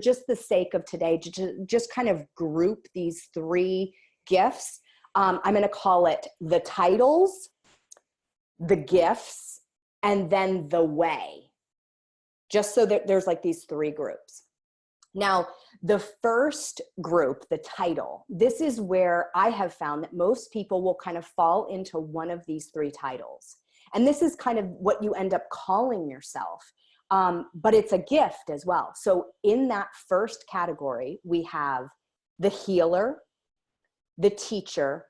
just the sake of today, to just kind of group these three gifts, I'm going to call it the titles, the gifts, and then the way, just so that there's like these three groups. Now, the first group, the title, this is where I have found that most people will kind of fall into one of these three titles. And this is kind of what you end up calling yourself. But it's a gift as well. So in that first category, we have the healer, the teacher,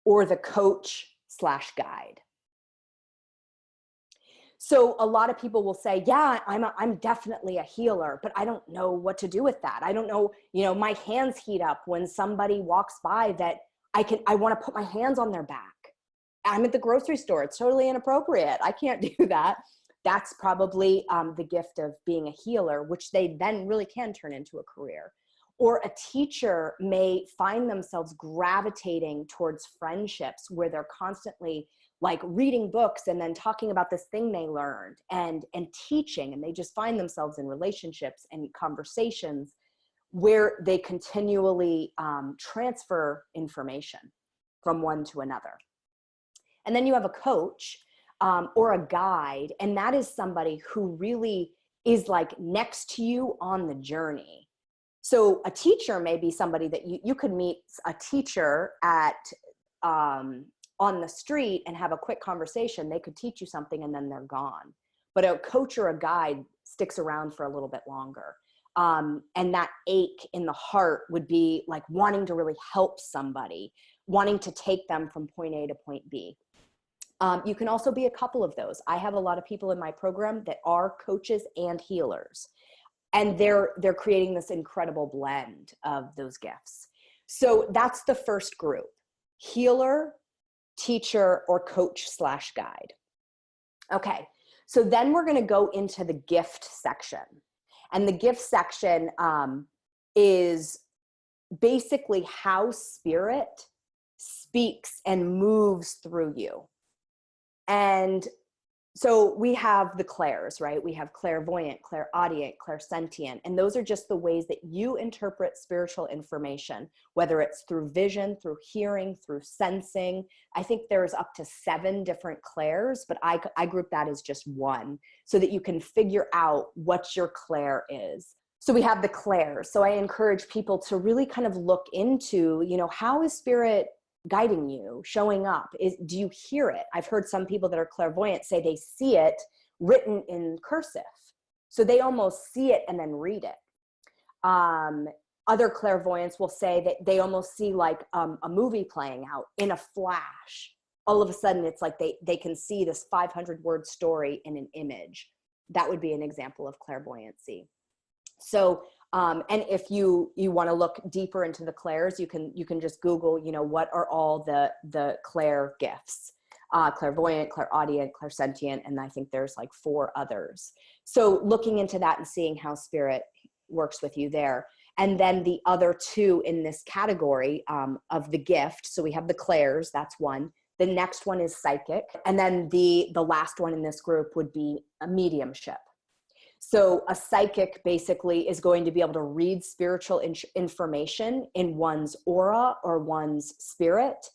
or the coach/guide. So a lot of people will say, yeah, I'm definitely a healer, but I don't know what to do with that. I don't know, my hands heat up when somebody walks by that I want to put my hands on their back. I'm at the grocery store. It's totally inappropriate. I can't do that. That's probably the gift of being a healer, which they then really can turn into a career. Or a teacher may find themselves gravitating towards friendships where they're constantly like reading books and then talking about this thing they learned and teaching, and they just find themselves in relationships and conversations where they continually transfer information from one to another. And then you have a coach or a guide, and that is somebody who really is like next to you on the journey. So a teacher may be somebody that you could meet a teacher at on the street and have a quick conversation. They could teach you something and then they're gone. But a coach or a guide sticks around for a little bit longer. And that ache in the heart would be like wanting to really help somebody, wanting to take them from point A to point B. You can also be a couple of those. I have a lot of people in my program that are coaches and healers, and they're creating this incredible blend of those gifts. So that's the first group: healer, teacher, or coach/guide. Okay, so then we're going to go into the gift section. And the gift section is basically how spirit speaks and moves through you. And so we have the clairs, right? We have clairvoyant, clairaudient, clairsentient, and those are just the ways that you interpret spiritual information, whether it's through vision, through hearing, through sensing. I think there's up to 7 different clairs, but I group that as just one so that you can figure out what your clair is. So we have the clairs. So I encourage people to really kind of look into, how is spirit guiding you, showing up? Do you hear it? I've heard some people that are clairvoyant say they see it written in cursive. So they almost see it and then read it. Other clairvoyants will say that they almost see like a movie playing out in a flash. All of a sudden, it's like they can see this 500-word story in an image. That would be an example of clairvoyancy. So, and if you want to look deeper into the clairs, you can just Google, what are all the clair gifts? Clairvoyant, clairaudient, clairsentient, and I think there's like 4 others. So looking into that and seeing how spirit works with you there. And then the other 2 in this category of the gift. So we have the clairs, that's one. The next one is psychic. And then the last one in this group would be a mediumship. So a psychic basically is going to be able to read spiritual information in one's aura or one's spirit.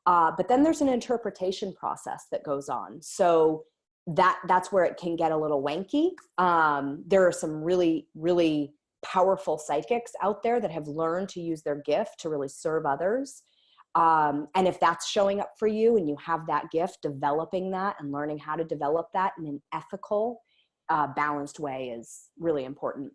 But then there's an interpretation process that goes on. So that's where it can get a little wanky. There are some really, really powerful psychics out there that have learned to use their gift to really serve others. And if that's showing up for you and you have that gift, developing that and learning how to develop that in an ethical, balanced way is really important.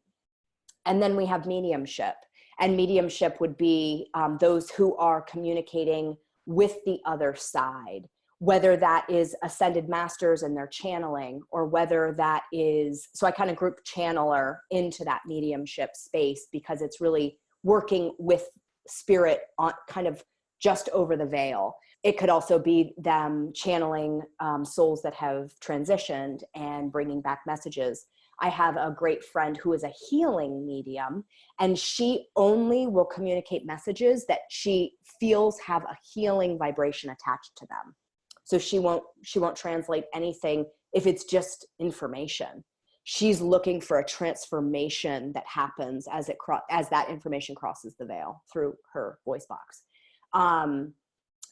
And then we have mediumship, and mediumship would be those who are communicating with the other side, whether that is ascended masters and they're channeling, or whether that is, so I kind of group channeler into that mediumship space because it's really working with spirit on kind of just over the veil. It could also be them channeling souls that have transitioned and bringing back messages. I have a great friend who is a healing medium, and she only will communicate messages that she feels have a healing vibration attached to them. So she won't translate anything if it's just information. she's looking for a transformation that happens as as that information crosses the veil through her voice box.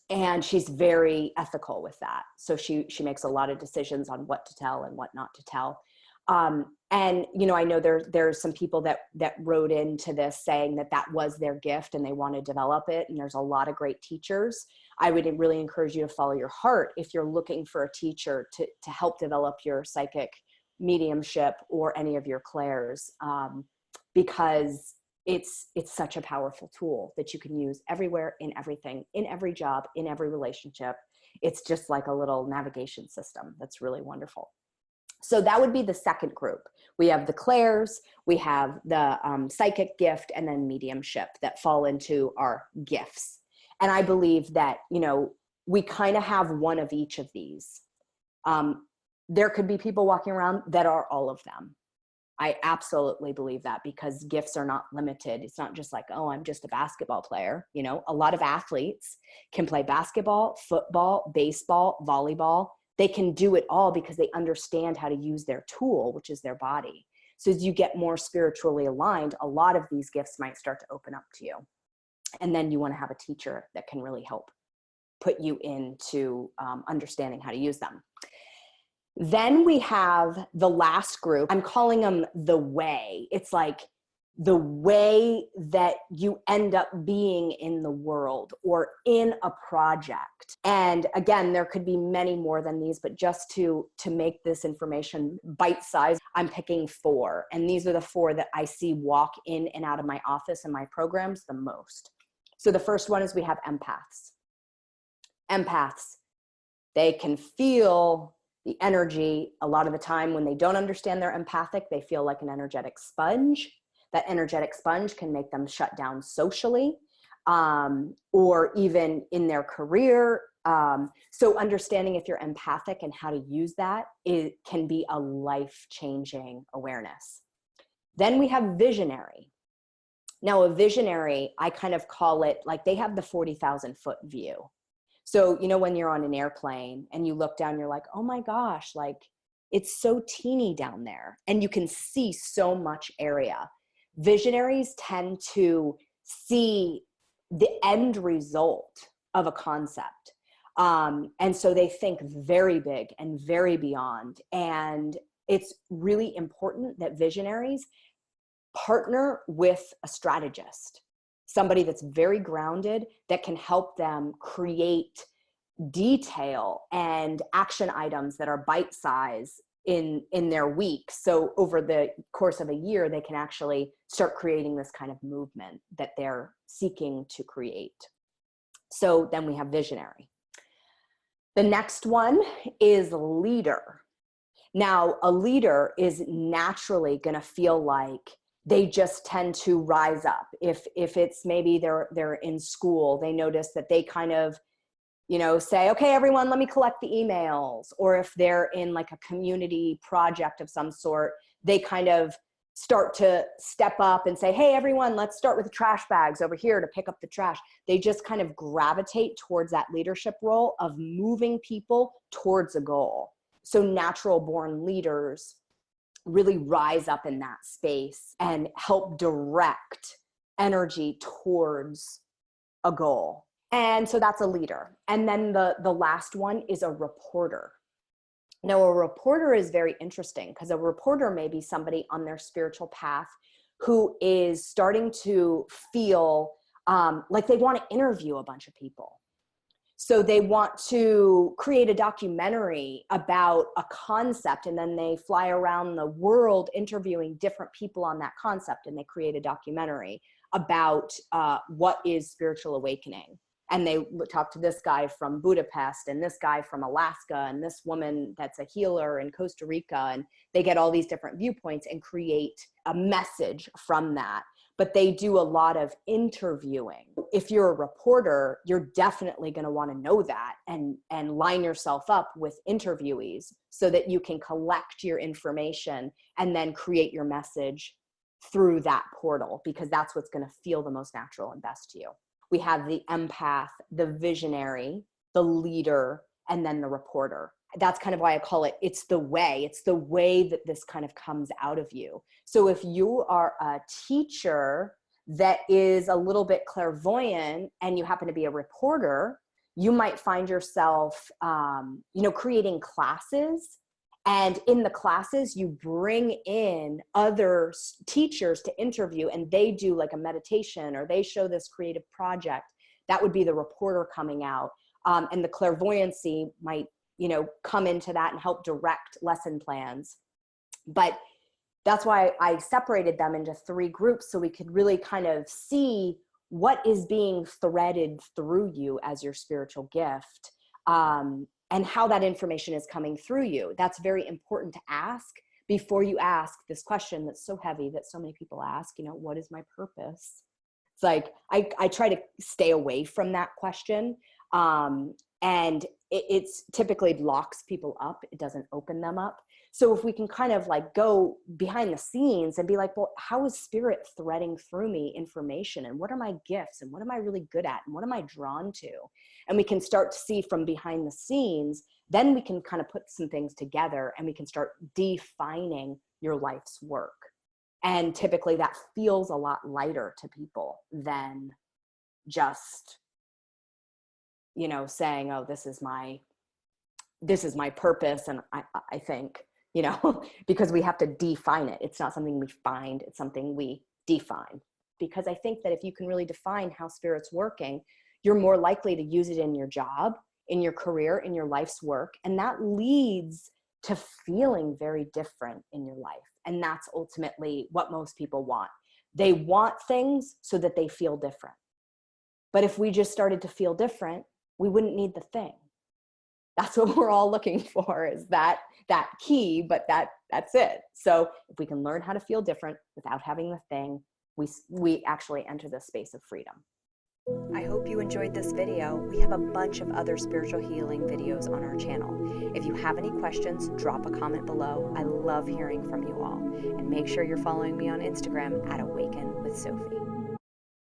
And she's very ethical with that. So she makes a lot of decisions on what to tell and what not to tell. And, you know, I know there's some people that wrote into this saying that was their gift and they want to develop it. And there's a lot of great teachers. I would really encourage you to follow your heart if you're looking for a teacher to help develop your psychic mediumship or any of your clairs, because it's such a powerful tool that you can use everywhere, in everything, in every job, in every relationship. It's just like a little navigation system that's really wonderful. So that would be the second group. We have the clairs, we have the psychic gift, and then mediumship that fall into our gifts. And I believe that, you know, we kind of have one of each of these. There could be people walking around that are all of them. I absolutely believe that, because gifts are not limited. It's not just like, oh, I'm just a basketball player. You know, a lot of athletes can play basketball, football, baseball, volleyball. They can do it all because they understand how to use their tool, which is their body. So as you get more spiritually aligned, a lot of these gifts might start to open up to you. And then you want to have a teacher that can really help put you into understanding how to use them. Then we have the last group. I'm calling them the way. It's like the way that you end up being in the world or in a project. And again, there could be many more than these, but just to make this information bite-sized, I'm picking 4. And these are the 4 that I see walk in and out of my office and my programs the most. So the first one is we have empaths. Empaths, they can feel the energy. A lot of the time when they don't understand they're empathic, they feel like an energetic sponge. That energetic sponge can make them shut down socially, or even in their career. So understanding if you're empathic and how to use that, it can be a life-changing awareness. Then we have visionary. Now, a visionary, I kind of call it like they have the 40,000 foot view. So, you know, when you're on an airplane and you look down, you're like, oh my gosh, like it's so teeny down there and you can see so much area. Visionaries tend to see the end result of a concept. And so they think very big and very beyond. And it's really important that visionaries partner with a strategist, somebody that's very grounded, that can help them create detail and action items that are bite-sized in their week. So over the course of a year, they can actually start creating this kind of movement that they're seeking to create. So then we have visionary. The next one is leader. Now, a leader is naturally going to feel like they just tend to rise up. If it's maybe they're in school, they notice that they kind of, you know, say, okay, everyone, let me collect the emails. Or if they're in like a community project of some sort, they kind of start to step up and say, hey, everyone, let's start with the trash bags over here to pick up the trash. They just kind of gravitate towards that leadership role of moving people towards a goal. So natural born leaders really rise up in that space and help direct energy towards a goal. And so that's a leader. And then the last one is a reporter. Now, a reporter is very interesting because a reporter may be somebody on their spiritual path who is starting to feel like they want to interview a bunch of people. So they want to create a documentary about a concept, and then they fly around the world interviewing different people on that concept, and they create a documentary about what is spiritual awakening. And they talk to this guy from Budapest and this guy from Alaska and this woman that's a healer in Costa Rica. And they get all these different viewpoints and create a message from that. But they do a lot of interviewing. If you're a reporter, you're definitely going to want to know that and line yourself up with interviewees so that you can collect your information and then create your message through that portal, because that's what's going to feel the most natural and best to you. We have the empath, the visionary, the leader, and then the reporter. that's kind of why I call it, it's the way that this kind of comes out of you. So if you are a teacher that is a little bit clairvoyant and you happen to be a reporter, you might find yourself, creating classes. And in the classes, you bring in other teachers to interview, and they do like a meditation, or they show this creative project. That would be the reporter coming out. And the clairvoyancy might, come into that and help direct lesson plans. But that's why I separated them into 3 groups, so we could really kind of see what is being threaded through you as your spiritual gift, and how that information is coming through you. That's very important to ask before you ask this question that's so heavy that so many people ask, what is my purpose? It's like, I try to stay away from that question. And it's typically locks people up. It doesn't open them up. So if we can kind of like go behind the scenes and be like, well, how is spirit threading through me information? And what are my gifts? And what am I really good at? And what am I drawn to? And we can start to see from behind the scenes, then we can kind of put some things together and we can start defining your life's work. And typically that feels a lot lighter to people than just, saying, oh, this is my purpose. And I think, because we have to define it. It's not something we find, it's something we define. Because I think that if you can really define how spirit's working, you're more likely to use it in your job, in your career, in your life's work. And that leads to feeling very different in your life. And that's ultimately what most people want. They want things so that they feel different. But if we just started to feel different, we wouldn't need the thing. That's what we're all looking for, is that key, but that's it. So if we can learn how to feel different without having the thing, we actually enter the space of freedom. I hope you enjoyed this video. We have a bunch of other spiritual healing videos on our channel. If you have any questions, drop a comment below. I love hearing from you all. And make sure you're following me on Instagram at Awaken with Sophie.